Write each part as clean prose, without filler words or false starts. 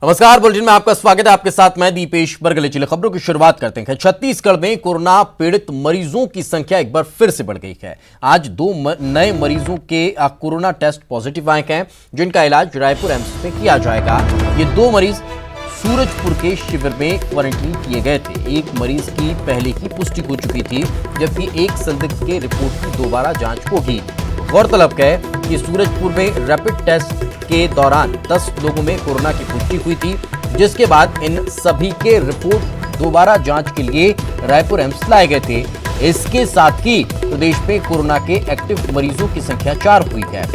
नमस्कार, बुलेटिन में आपका स्वागत है। आपके साथ मैं दीपेश बरगले। चलिए खबरों की शुरुआत करते हैं। छत्तीसगढ़ में कोरोना पीड़ित मरीजों की संख्या एक बार फिर से बढ़ गई है। आज 2 नए मरीजों के कोरोना टेस्ट पॉजिटिव आए हैं, जिनका इलाज रायपुर एम्स में किया जाएगा। ये 2 मरीज सूरजपुर के शिविर में क्वारंटीन किए गए थे। एक मरीज की पहले ही पुष्टि हो चुकी थी, जबकि एक संदिग्ध के रिपोर्ट की दोबारा जांच होगी। गौरतलब है कि सूरजपुर में रैपिड टेस्ट के दौरान 10 लोगों में कोरोना की पुष्टि हुई थी, जिसके बाद इन सभी के रिपोर्ट दोबारा जांच के लिए रायपुर एम्स लाए गए थे। इसके साथ ही प्रदेश में कोरोना के एक्टिव मरीजों की संख्या 4 हुई है,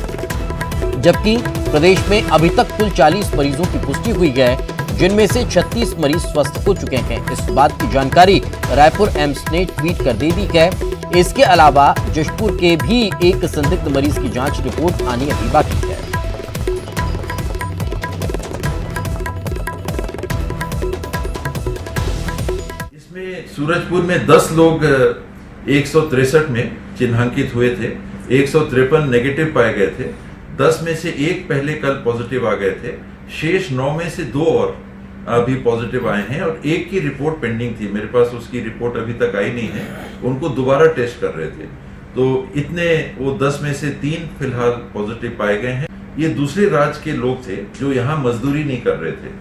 जबकि प्रदेश में अभी तक कुल 40 मरीजों की पुष्टि हुई है, जिनमें से 36 मरीज स्वस्थ हो चुके हैं। इस बात की जानकारी रायपुर एम्स ने ट्वीट कर दे दी है। इसके अलावा जशपुर के भी एक संदिग्ध मरीज की जांच रिपोर्ट आनी अभी बाकी है। इसमें सूरजपुर में 10 लोग 163 में चिन्हांकित हुए थे। 153 नेगेटिव पाए गए थे। 10 में से एक पहले कल पॉजिटिव आ गए थे। शेष 9 में से 2 और अभी पॉजिटिव आए हैं और एक की रिपोर्ट पेंडिंग थी। मेरे पास उसकी रिपोर्ट अभी तक आई नहीं है। उनको दोबारा टेस्ट कर रहे थे, तो इतने वो 10 में से 3 फिलहाल पॉजिटिव पाए गए हैं। ये दूसरे राज्य के लोग थे जो यहाँ मजदूरी नहीं कर रहे थे।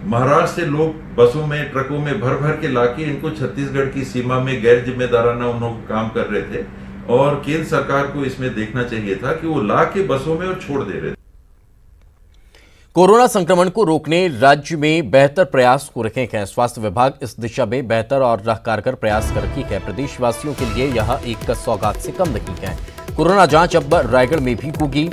महाराष्ट्र से लोग बसों में, ट्रकों में भर भर के लाके इनको छत्तीसगढ़ की सीमा में गैर जिम्मेदाराना उन लोग काम कर रहे थे, और केंद्र सरकार को इसमें देखना चाहिए था कि वो ला के बसों में और छोड़ दे रहे थे। कोरोना संक्रमण को रोकने राज्य में बेहतर प्रयास हो रहे हैं। स्वास्थ्य विभाग इस दिशा में बेहतर और कारगर प्रयास कर रही है। प्रदेशवासियों के लिए यह एक सौगात से कम नहीं है। कोरोना जांच अब रायगढ़ में भी होगी।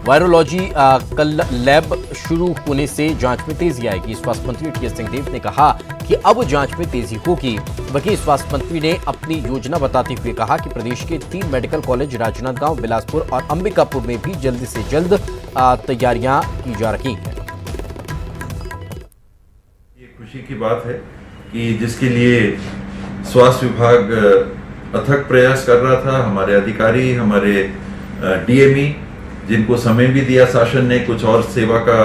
वायरोलॉजी कल लैब शुरू होने से जांच में तेजी आएगी। स्वास्थ्य मंत्री टीएस सिंहदेव ने कहा कि अब जांच में तेजी होगी। वहीं स्वास्थ्य मंत्री ने अपनी योजना बताते हुए कहा कि प्रदेश के 3 मेडिकल कॉलेज राजनांदगांव, बिलासपुर और अंबिकापुर में भी जल्द से जल्द तैयारियां की जा रही हैं। ये खुशी की बात है कि जिसके लिए स्वास्थ्य विभाग अथक प्रयास कर रहा था, हमारे अधिकारी, हमारे डीएमई, जिनको समय भी दिया शासन ने, कुछ और सेवा का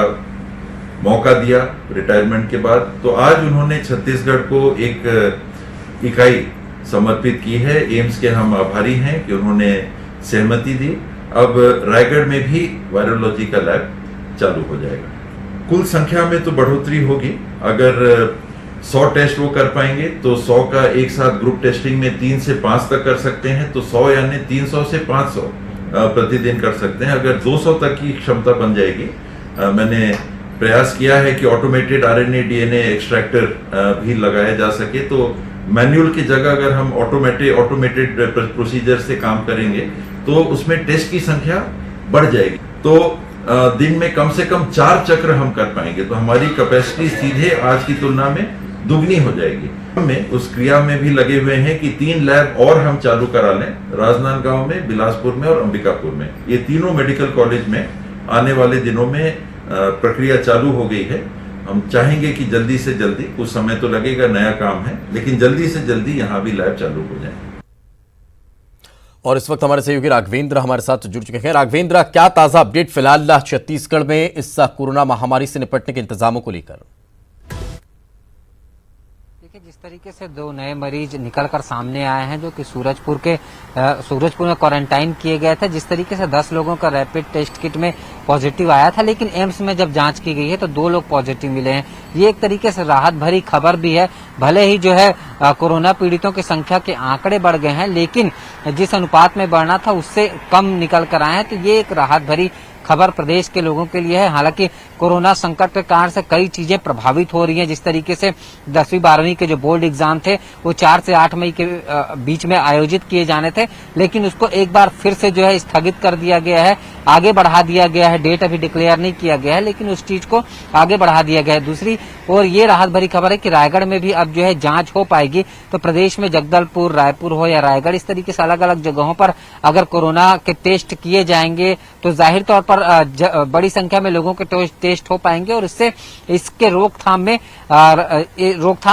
मौका दिया रिटायरमेंट के बाद, तो आज उन्होंने छत्तीसगढ़ को एक इकाई समर्पित की है। एम्स के हम आभारी हैं कि उन्होंने सहमति दी। अब रायगढ़ में भी वायरोलॉजी का लैब चालू हो जाएगा। कुल संख्या में तो बढ़ोतरी होगी। अगर 100 टेस्ट वो कर पाएंगे तो 100 का एक साथ ग्रुप टेस्टिंग में 3 से 5 तक कर सकते हैं, तो 100 यानी 300 से 500 प्रतिदिन कर सकते हैं। अगर 200 तक की क्षमता बन जाएगी। मैंने प्रयास किया है कि ऑटोमेटेड आरएनए डीएनए एक्सट्रैक्टर भी लगाया जा सके, तो मैनुअल की जगह अगर हम ऑटोमेटेड प्रोसीजर से काम करेंगे तो उसमें टेस्ट की संख्या बढ़ जाएगी। तो दिन में कम से कम 4 चक्र हम कर पाएंगे, तो हमारी कैपेसिटी सीधे आज की तुलना में दुगनी हो जाएगी। हमें उस क्रिया में भी लगे हुए हैं कि 3 लैब और हम चालू करा लें, राजनांदगांव में, बिलासपुर में और अंबिकापुर में। ये तीनों मेडिकल कॉलेज में आने वाले दिनों में प्रक्रिया चालू हो गई है। हम चाहेंगे कि जल्दी से जल्दी, कुछ समय तो लगेगा, नया काम है, लेकिन जल्दी से जल्दी यहाँ भी लैब चालू हो जाए। और इस वक्त हमारे सहयोगी राघवेंद्र हमारे साथ जुड़ चुके हैं। राघवेंद्र, क्या ताजा अपडेट फिलहाल छत्तीसगढ़ में इस कोरोना महामारी से निपटने के इंतजामों को लेकर? जिस तरीके से 2 नए मरीज निकलकर सामने आए हैं जो कि सूरजपुर में क्वारंटाइन किए गए थे, जिस तरीके से 10 लोगों का रैपिड टेस्ट किट में पॉजिटिव आया था, लेकिन एम्स में जब जांच की गई है तो 2 लोग पॉजिटिव मिले हैं। ये एक तरीके से राहत भरी खबर भी है। भले ही जो है कोरोना पीड़ितों की संख्या के आंकड़े बढ़ गए हैं, लेकिन जिस अनुपात में बढ़ना था उससे कम निकल कर आए हैं, तो ये एक राहत भरी खबर प्रदेश के लोगों के लिए है। हालांकि कोरोना संकट के कारण से कई चीजें प्रभावित हो रही हैं। जिस तरीके से 10वीं 12वीं के जो बोर्ड एग्जाम थे वो 4 से 8 मई के बीच में आयोजित किए जाने थे, लेकिन उसको एक बार फिर से जो है स्थगित कर दिया गया है, आगे बढ़ा दिया गया है। डेट अभी डिक्लेयर नहीं किया गया है, लेकिन उस चीज को आगे बढ़ा दिया गया है। दूसरी और ये राहत भरी खबर है कि रायगढ़ में भी अब जो है जांच हो पाएगी। तो प्रदेश में जगदलपुर, रायपुर हो या रायगढ़, इस तरीके से अलग अलग जगहों पर अगर कोरोना के टेस्ट किए जाएंगे तो जाहिर तौर पर बड़ी संख्या में लोगों के टेस्ट टेस्ट हो पाएंगे और इससे इसके रोकथाम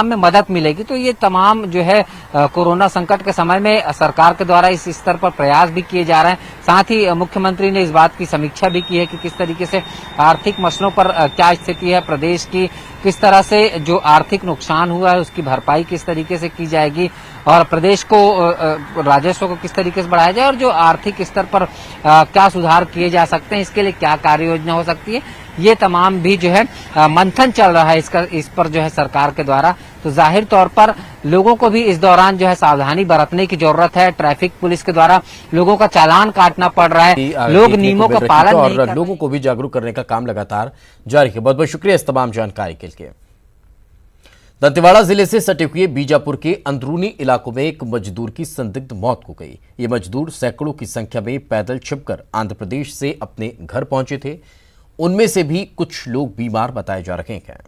में मदद मिलेगी। तो ये तमाम जो है कोरोना संकट के समय में सरकार के द्वारा इस स्तर पर प्रयास भी किए जा रहे हैं। साथ ही मुख्यमंत्री ने इस बात की समीक्षा भी की है कि किस तरीके से आर्थिक मसलों पर क्या स्थिति है प्रदेश की, किस तरह से जो आर्थिक नुकसान हुआ है उसकी भरपाई किस तरीके से की जाएगी और प्रदेश को राजस्व को किस तरीके से बढ़ाया जाए और जो आर्थिक स्तर पर क्या सुधार किए जा सकते हैं, इसके लिए क्या कार्य योजना हो सकती है, ये तमाम भी जो है मंथन चल रहा है इस पर जो है सरकार के द्वारा। तो जाहिर तौर पर लोगों को भी इस दौरान जो है सावधानी बरतने की जरूरत है। ट्रैफिक पुलिस के द्वारा लोगों का चालान काटना पड़ रहा है, लोग नियमों का पालन नहीं कर रहे हैं। लोगों को भी जागरूक करने का काम लगातार जारी है। बहुत बहुत शुक्रिया इस तमाम जानकारी के लिए। दंतेवाड़ा जिले से सटे हुए बीजापुर के अंदरूनी इलाकों में एक मजदूर की संदिग्ध मौत हो गई। ये मजदूर सैकड़ों की संख्या में पैदल छिपकर आंध्र प्रदेश से अपने घर पहुंचे थे। उनमें से भी कुछ लोग बीमार बताए जा रहे हैं।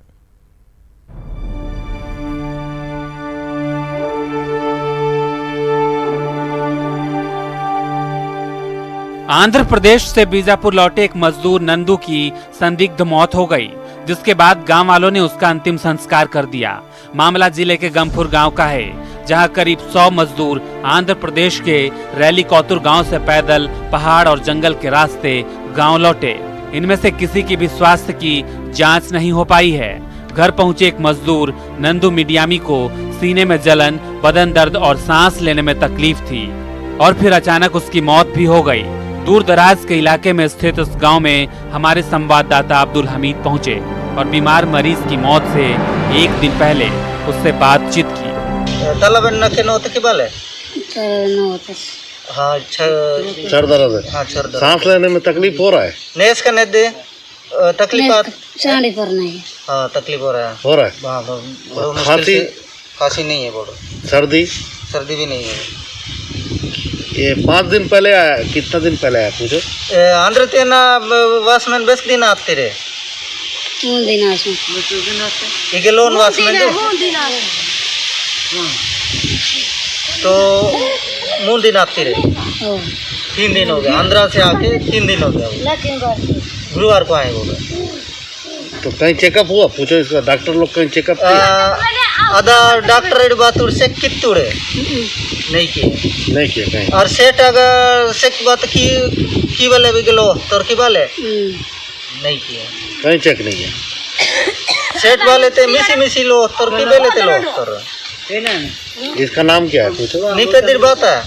आंध्र प्रदेश से बीजापुर लौटे एक मजदूर नंदू की संदिग्ध मौत हो गई, जिसके बाद गांव वालों ने उसका अंतिम संस्कार कर दिया। मामला जिले के गमपुर गांव का है, जहां करीब 100 मजदूर आंध्र प्रदेश के रैली कौतुर गांव से पैदल पहाड़ और जंगल के रास्ते गांव लौटे। इनमें से किसी की भी स्वास्थ्य की जांच नहीं हो पाई है। घर पहुंचे एक मजदूर नंदू मिडियामी को सीने में जलन, बदन दर्द और सांस लेने में तकलीफ थी और फिर अचानक उसकी मौत भी हो गई। दूर दराज के इलाके में स्थित इस गांव में हमारे संवाददाता अब्दुल हमीद पहुंचे और बीमार मरीज की मौत से एक दिन पहले उससे बातचीत की। सर दर्द है, हाँ, सांस लेने में तकलीफ हो रहा है, नेस का दे तकलीफ साड़ी पर नहीं, हाँ तकलीफ हो रहा है, खांसी नहीं है, बोलो सर्दी भी नहीं है। ये 5 दिन पहले आया, कितना दिन पहले आया पूछो? आंध्र तेना वासमैन बेस दिन आते रे, मून दिन आते ये लोन वासमैन तो मून दिन आते रे, 3 दिन हो गए आंध्रा से आके, 3 दिन हो गया, गुरुवार को आए होगा। तो कहीं चेकअप हुआ? पूछो इसका, डॉक्टर लोग कहीं चेकअप आधा डॉक्टर बात सेक कितुड़े नहीं किए कहीं, और सेठ अगर सेक बात की वाले भी गलो तोर की वाले नहीं किए, कहीं चेक नहीं किया। सेठ वाले थे मिसी लो तोर की वाले थे लो तोर। इसका नाम क्या है पूछो? निकदिर बात है।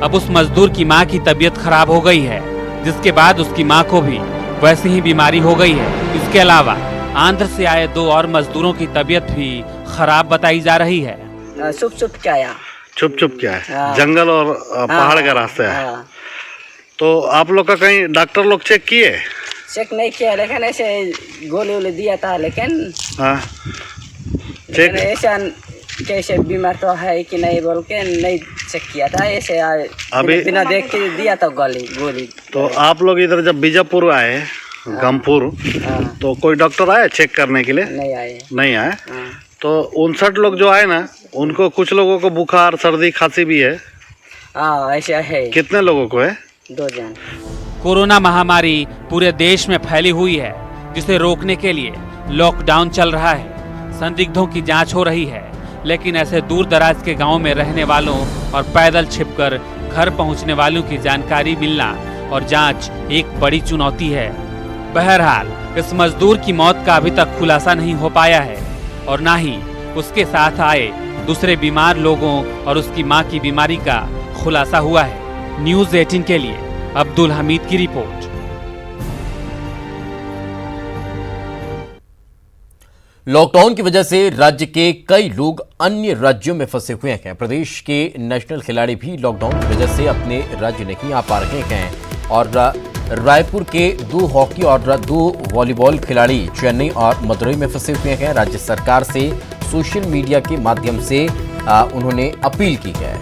अब उस मजदूर की मां की तबीयत खराब हो गई है, जिसके बाद उसकी मां को भी वैसी ही बीमारी हो गई है। इसके अलावा आंध्र से आए 2 और मजदूरों की तबीयत भी खराब बताई जा रही है। चुप क्या है, चुप क्या है, जंगल और पहाड़ का रास्ता है। तो आप लोग का कहीं डॉक्टर लोग चेक किए? चेक नहीं किया, लेकिन ऐसे गोली दिया था, लेकिन चेक ऐसा कैसे बीमार तो है कि नहीं बोल के नहीं चेक किया था, ऐसे अभी बिना देख के दिया था गोली। तो आप लोग इधर जब बीजापुर आए, गमपुर, तो कोई डॉक्टर आया चेक करने के लिए? नहीं आए। तो 59 लोग जो आए ना, उनको कुछ लोगों को बुखार, सर्दी, खांसी भी है। ऐसा है। कितने लोगों को है? 2 जन। कोरोना महामारी पूरे देश में फैली हुई है, जिसे रोकने के लिए लॉकडाउन चल रहा है। संदिग्धों की जांच हो रही है, लेकिन ऐसे दूर दराज के गांव में रहने वालों और पैदल छिपकर घर पहुंचने वालों की जानकारी मिलना और जांच एक बड़ी चुनौती है। बहरहाल इस मजदूर की मौत का अभी तक खुलासा नहीं हो पाया है और न ही उसके साथ आए दूसरे बीमार लोगों और उसकी मां की बीमारी का खुलासा हुआ है। न्यूज़ 18 के लिए अब्दुल हमीद की रिपोर्ट। लॉकडाउन की वजह से राज्य के कई लोग अन्य राज्यों में फंसे हुए हैं। प्रदेश के नेशनल खिलाड़ी भी लॉकडाउन की वजह से अपने राज्य नहीं आ पा रहे हैं और रायपुर के 2 हॉकी और 2 वॉलीबॉल खिलाड़ी चेन्नई और मदुरई में फंसे हुए हैं। राज्य सरकार से सोशल मीडिया के माध्यम से उन्होंने अपील की है।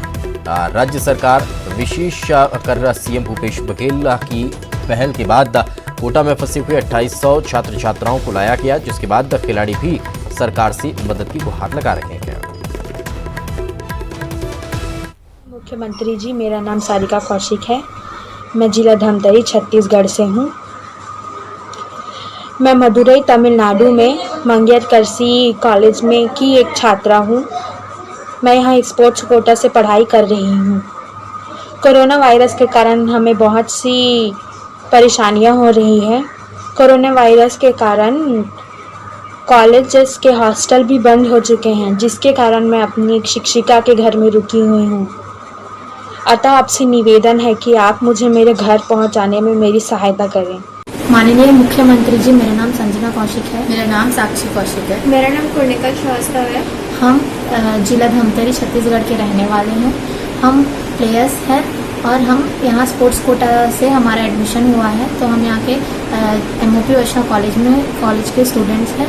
राज्य सरकार विशेष कर सीएम भूपेश बघेल की पहल के बाद कोटा में फंसे हुए 2800 छात्र छात्राओं को लाया गया, जिसके बाद खिलाड़ी भी सरकार से मदद की गुहार लगा रहे हैं। मुख्यमंत्री जी, मेरा नाम सारिका कौशिक है। मैं जिला धमतरी छत्तीसगढ़ से हूँ। मैं मदुरई तमिलनाडु में मंगेर करसी कॉलेज में की एक छात्रा हूँ। मैं यहाँ स्पोर्ट्स कोटा से पढ़ाई कर रही हूँ। कोरोना वायरस के कारण हमें बहुत सी परेशानियाँ हो रही है। कोरोना वायरस के कारण कॉलेजेस के हॉस्टल भी बंद हो चुके हैं, जिसके कारण मैं अपनी एक शिक्षिका के घर में रुकी हुई हूँ। अतः आपसे निवेदन है कि आप मुझे मेरे घर पहुँचाने में मेरी सहायता करें। माननीय मुख्यमंत्री जी, मेरा नाम संजना कौशिक है। मेरा नाम साक्षी कौशिक है। मेरा नाम पूर्णिका श्रीवास्तव है। हम जिला धमतरी छत्तीसगढ़ के रहने वाले हैं। हम प्लेयर्स हैं और हम यहाँ स्पोर्ट्स कोटा से हमारा एडमिशन हुआ है, तो हम यहाँ के MOP वैष्णव कॉलेज के स्टूडेंट्स हैं।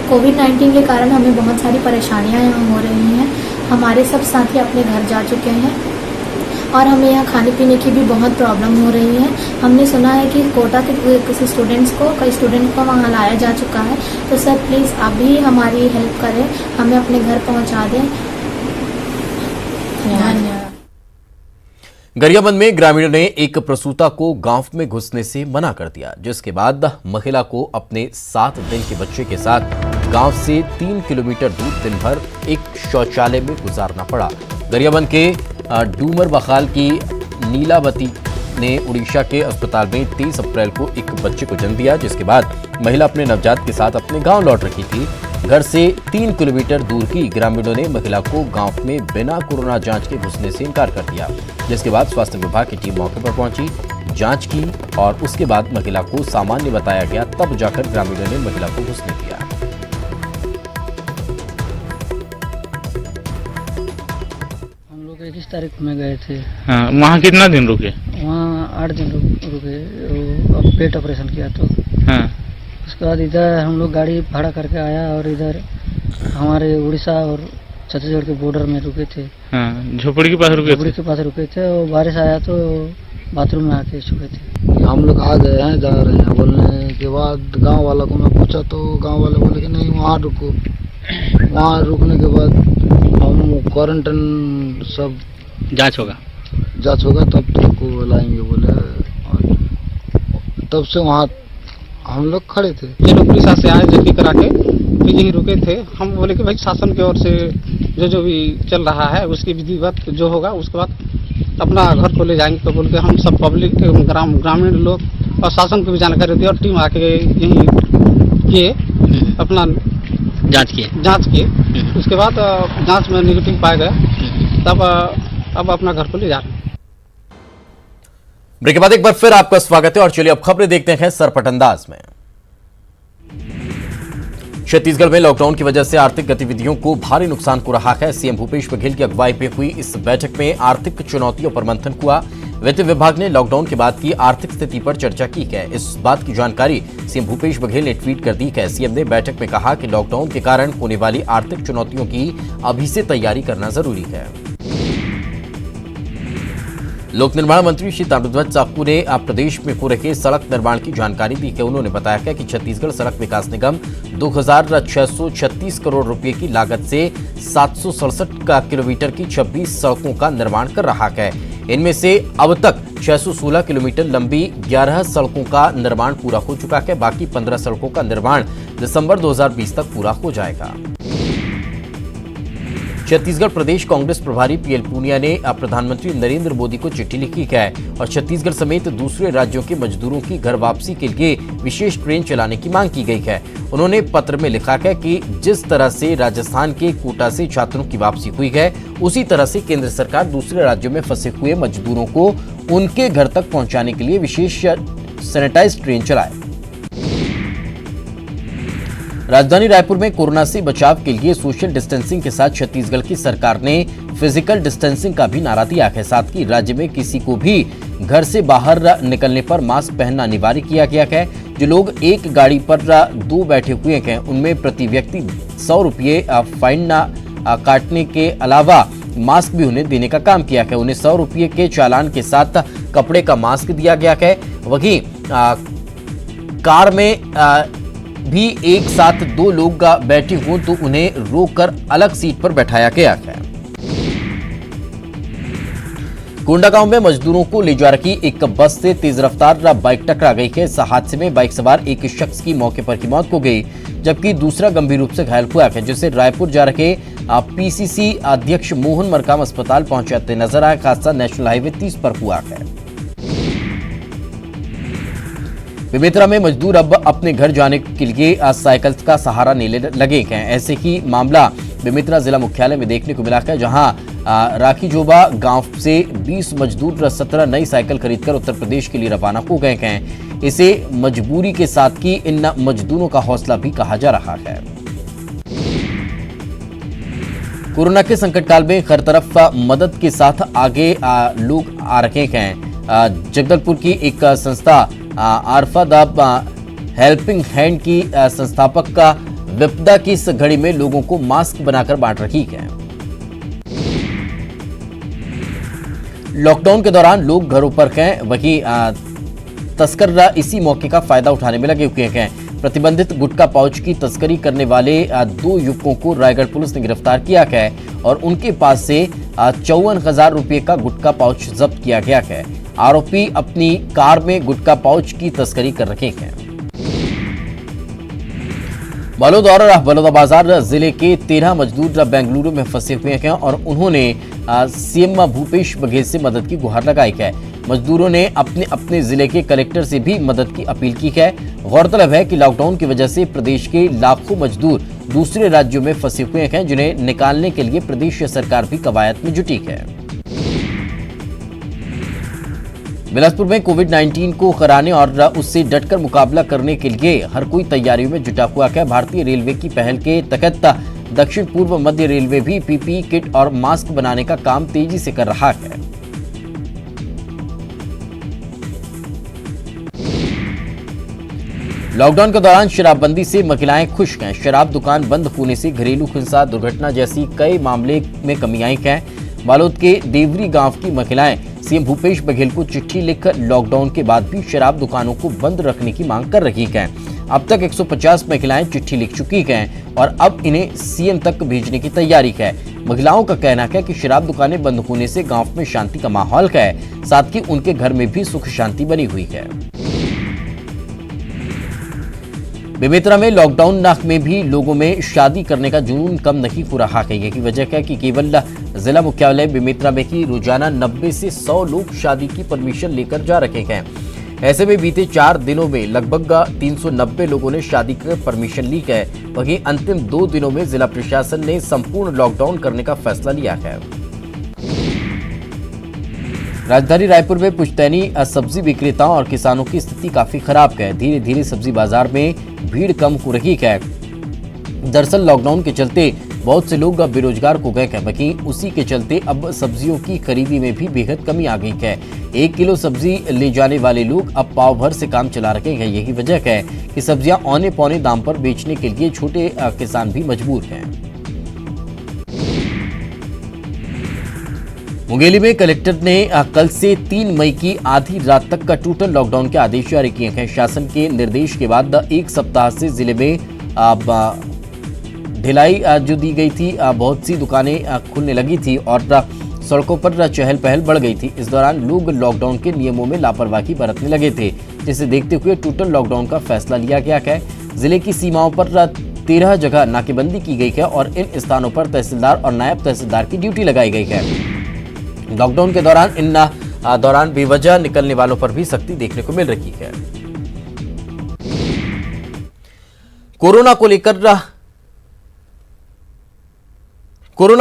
कोविड-19 के कारण हमें बहुत सारी परेशानियाँ यहाँ हो रही हैं। हमारे सब साथी अपने घर जा चुके हैं और हमें यहाँ खाने पीने की भी बहुत प्रॉब्लम हो रही है। हमने सुना है कि कोटा के किसी कई स्टूडेंट को वहाँ लाया जा चुका है, तो सर प्लीज़ आप भी हमारी हेल्प करें, हमें अपने घर पहुँचा दें। धन्यवाद। गरियाबंद में ग्रामीणों ने एक प्रसूता को गांव में घुसने से मना कर दिया, जिसके बाद महिला को अपने 7 दिन के बच्चे के साथ गांव से 3 किलोमीटर दूर दिन भर एक शौचालय में गुजारना पड़ा। गरियाबंद के डूमर बखाल की नीलावती ने उड़ीसा के अस्पताल में 23 अप्रैल को एक बच्चे को जन्म दिया, जिसके बाद महिला अपने नवजात के साथ अपने गांव लौट रही थी। घर से 3 किलोमीटर दूर ही ग्रामीणों ने महिला को गांव में बिना कोरोना जांच के घुसने से इनकार कर दिया, जिसके बाद स्वास्थ्य विभाग की टीम मौके पर पहुंची, जांच की और उसके बाद महिला को सामान्य बताया गया। तब जाकर ग्रामीणों ने महिला को घुसने दिया। हम लोग 21 तारीख में गए थे। हाँ, वहाँ कितना दिन रुके? वहाँ 8 दिन रुके। अब पेट ऑपरेशन किया तो हाँ। उसके बाद इधर हम लोग गाड़ी भाड़ा करके आया और इधर हमारे उड़ीसा और छत्तीसगढ़ के बॉर्डर में रुके थे। हाँ, झोपड़ी के पास रुके थे। झोपड़ी के पास रुके थे और बारिश आया तो बाथरूम में आके छुपे थे। हम लोग आ गए हैं, जा रहे हैं। बोलने के बाद गांव वाला को मैं पूछा तो गांव वाले बोले कि नहीं वहाँ रुको। वहाँ रुकने के बाद हम क्वारंटाइन सब जांच होगा तब तुमको लाएंगे बोले। और तब से वहाँ हम लोग खड़े थे। ये लोग उड़ीसा से आए, जबकि करा के फिर यहीं रुके थे। हम बोले कि भाई शासन की ओर से जो भी चल रहा है उसकी विधिवत जो होगा उसके बाद अपना घर को ले जाएंगे। तो बोल के हम सब पब्लिक ग्रामीण लोग और शासन को भी जानकारी दी और टीम आके यहीं किए अपना जांच किए। उसके बाद जांच में निगेटिव पाया गया, तब अब अपना घर को ले जा रहे हैं। ब्रेक के बाद एक बार फिर आपका स्वागत है और चलिए अब खबरें देखते हैं सरपट अंदाज में। छत्तीसगढ़ में लॉकडाउन की वजह से आर्थिक गतिविधियों को भारी नुकसान हो रहा है। सीएम भूपेश बघेल की अगुवाई में हुई इस बैठक में आर्थिक चुनौतियों पर मंथन हुआ। वित्त विभाग ने लॉकडाउन के बाद की आर्थिक स्थिति पर चर्चा की है। इस बात की जानकारी सीएम भूपेश बघेल ने ट्वीट कर दी है। सीएम ने बैठक में कहा कि लॉकडाउन के कारण होने वाली आर्थिक चुनौतियों की अभी से तैयारी करना जरूरी है। लोक निर्माण मंत्री श्री ताम्रध्वज साहू ने प्रदेश में हो रहे सड़क निर्माण की जानकारी दी है। उन्होंने बताया कि छत्तीसगढ़ सड़क विकास निगम 2636 करोड़ रुपए की लागत से 767 किलोमीटर की 26 सड़कों का निर्माण कर रहा है। इनमें से अब तक 616 किलोमीटर लंबी 11 सड़कों का निर्माण पूरा हो चुका है। बाकी 15 सड़कों का निर्माण दिसंबर 2020 तक पूरा हो जाएगा। छत्तीसगढ़ प्रदेश कांग्रेस प्रभारी पीएल पूनिया ने प्रधानमंत्री नरेंद्र मोदी को चिट्ठी लिखी है और छत्तीसगढ़ समेत दूसरे राज्यों के मजदूरों की घर वापसी के लिए विशेष ट्रेन चलाने की मांग की गई है। उन्होंने पत्र में लिखा है कि जिस तरह से राजस्थान के कोटा से छात्रों की वापसी हुई है, उसी तरह से केंद्र सरकार दूसरे राज्यों में फंसे हुए मजदूरों को उनके घर तक पहुंचाने के लिए विशेष सैनिटाइज ट्रेन चलाए। राजधानी रायपुर में कोरोना से बचाव के लिए सोशल डिस्टेंसिंग के साथ छत्तीसगढ़ की सरकार ने फिजिकल डिस्टेंसिंग का भी नारा दिया है। साथ ही राज्य में किसी को भी घर से बाहर निकलने पर मास्क पहनना अनिवार्य किया गया है। जो लोग एक गाड़ी पर 2 बैठे हुए हैं, उनमें प्रति व्यक्ति 100 रुपये फाइन काटने के अलावा मास्क भी उन्हें देने का काम किया है। उन्हें 100 रुपये के चालान के साथ कपड़े का मास्क दिया गया है। वहीं कार में भी एक साथ 2 लोग बैठे हों तो उन्हें रोककर अलग सीट पर बैठाया गया है। कोंडागांव में मजदूरों को ले जा रही एक बस से तेज रफ्तार बाइक टकरा गई है। इस हादसे में बाइक सवार एक शख्स की मौके पर ही मौत हो गई, जबकि दूसरा गंभीर रूप से घायल हुआ है, जिसे रायपुर जा रहे पीसीसी अध्यक्ष मोहन मरकाम अस्पताल पहुंचाते नजर आया। हादसा नेशनल हाईवे 30 पर हुआ है। बेमेतरा में मजदूर अब अपने घर जाने के लिए साइकिल का सहारा लेने लगे हैं। ऐसे ही मामला बेमेतरा जिला मुख्यालय में देखने को मिला है, जहां राखीजोबा गांव से 20 मजदूर 17 नई साइकिल खरीदकर उत्तर प्रदेश के लिए रवाना हो गए हैं। इसे मजबूरी के साथ ही इन मजदूरों का हौसला भी कहा जा रहा है। कोरोना के संकट काल में हर तरफ मदद के साथ आगे लोग आ रहे हैं। जगदलपुर की एक संस्था आरफा द हेल्पिंग हैंड की संस्थापक का विपदा की इस घड़ी में लोगों को मास्क बनाकर बांट रही है। लॉकडाउन के दौरान लोग घरों पर हैं, वहीं तस्कर इसी मौके का फायदा उठाने में लगे हुए हैं। प्रतिबंधित गुटखा पाउच की तस्करी करने वाले 2 युवकों को रायगढ़ पुलिस ने गिरफ्तार किया है और उनके पास से 54,000 रुपये का गुटखा पाउच जब्त किया गया है। आरोपी अपनी कार में गुटखा पाउच की तस्करी कर रहे हैं। बालोद और बलौदाबाजार जिले के 13 मजदूर बेंगलुरु में फंसे हुए हैं और उन्होंने सीएम भूपेश बघेल से मदद की गुहार लगाई है। मजदूरों ने अपने अपने जिले के कलेक्टर से भी मदद की अपील की है। गौरतलब है कि लॉकडाउन की वजह से प्रदेश के लाखों मजदूर दूसरे राज्यों में फंसे हुए हैं, जिन्हें निकालने के लिए प्रदेश सरकार भी कवायद में जुटी है। बिलासपुर में कोविड-19 को हराने और उससे डटकर मुकाबला करने के लिए हर कोई तैयारियों में जुटा हुआ है। भारतीय रेलवे की पहल के तहत दक्षिण पूर्व मध्य रेलवे भी पीपीई किट और मास्क बनाने का काम तेजी से कर रहा है। लॉकडाउन के दौरान शराबबंदी से महिलाएं खुश हैं। शराब दुकान बंद होने से घरेलू हिंसा, दुर्घटना जैसी कई मामले में कमी आई है। बालोद के देवरी गांव की महिलाएं सीएम भूपेश बघेल को चिट्ठी लिखकर लॉकडाउन के बाद भी शराब दुकानों को बंद रखने की मांग कर रही हैं। अब तक 150 महिलाएं चिट्ठी लिख चुकी हैं और अब इन्हें सीएम तक भेजने की तैयारी है। महिलाओं का कहना है कि शराब दुकानें बंद होने से गांव में शांति का माहौल है, साथ ही उनके घर में भी सुख शांति बनी हुई है। बेमेतरा में लॉकडाउन में भी लोगों में शादी करने का जुनून कम नहीं हो रहा है। यही वजह है कि केवल जिला मुख्यालय बेमेतरा में ही रोजाना 90 से 100 लोग शादी की परमिशन लेकर जा रहे हैं। ऐसे में बीते 4 दिनों में लगभग 390 लोगों ने शादी की परमिशन ली है। वहीं अंतिम 2 दिनों में जिला प्रशासन ने संपूर्ण लॉकडाउन करने का फैसला लिया है। राजधानी रायपुर में पुश्तैनी सब्जी विक्रेताओं और किसानों की स्थिति काफी खराब है। धीरे धीरे सब्जी बाजार में भीड़ कम हो रही है। दरअसल लॉकडाउन के चलते बहुत से लोग अब बेरोजगार हो गए हैं, वहीं उसी के चलते अब सब्जियों की खरीदी में भी बेहद कमी आ गई है। 1 किलो सब्जी ले जाने वाले लोग अब पाव भर से काम चला रहे हैं। यही वजह है कि सब्जियां औने पौने दाम पर बेचने के लिए छोटे किसान भी मजबूर हैं। मुंगेली में कलेक्टर ने कल से 3 मई की आधी रात तक का टोटल लॉकडाउन के आदेश जारी किए हैं। शासन के निर्देश के बाद 1 सप्ताह से जिले में ढिलाई जो दी गई थी, बहुत सी दुकानें खुलने लगी थी और सड़कों पर चहल पहल बढ़ गई थी। इस दौरान लोग लॉकडाउन के नियमों में लापरवाही बरतने लगे थे, जिसे देखते हुए टोटल लॉकडाउन का फैसला लिया गया है। जिले की सीमाओं पर 13 जगह नाकेबंदी की गई है और इन स्थानों पर तहसीलदार और नायब तहसीलदार की ड्यूटी लगाई गई है। लॉकडाउन के दौरान बेवजह निकलने वालों पर भी सख्ती देखने को मिल रही है। कोरोना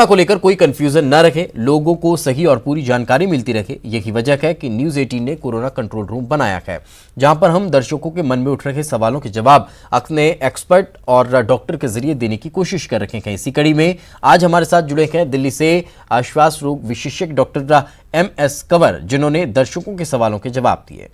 को लेकर कोई कंफ्यूजन न रखे, लोगों को सही और पूरी जानकारी मिलती रहे। यही वजह है कि न्यूज 18 ने कोरोना कंट्रोल रूम बनाया है, जहां पर हम दर्शकों के मन में उठ रहे सवालों के जवाब अपने एक्सपर्ट और डॉक्टर के जरिए देने की कोशिश कर रहे हैं। इसी कड़ी में आज हमारे साथ जुड़े हैं दिल्ली से श्वास रोग विशेषज्ञ डॉक्टर MS कंवर, जिन्होंने दर्शकों के सवालों के जवाब दिए।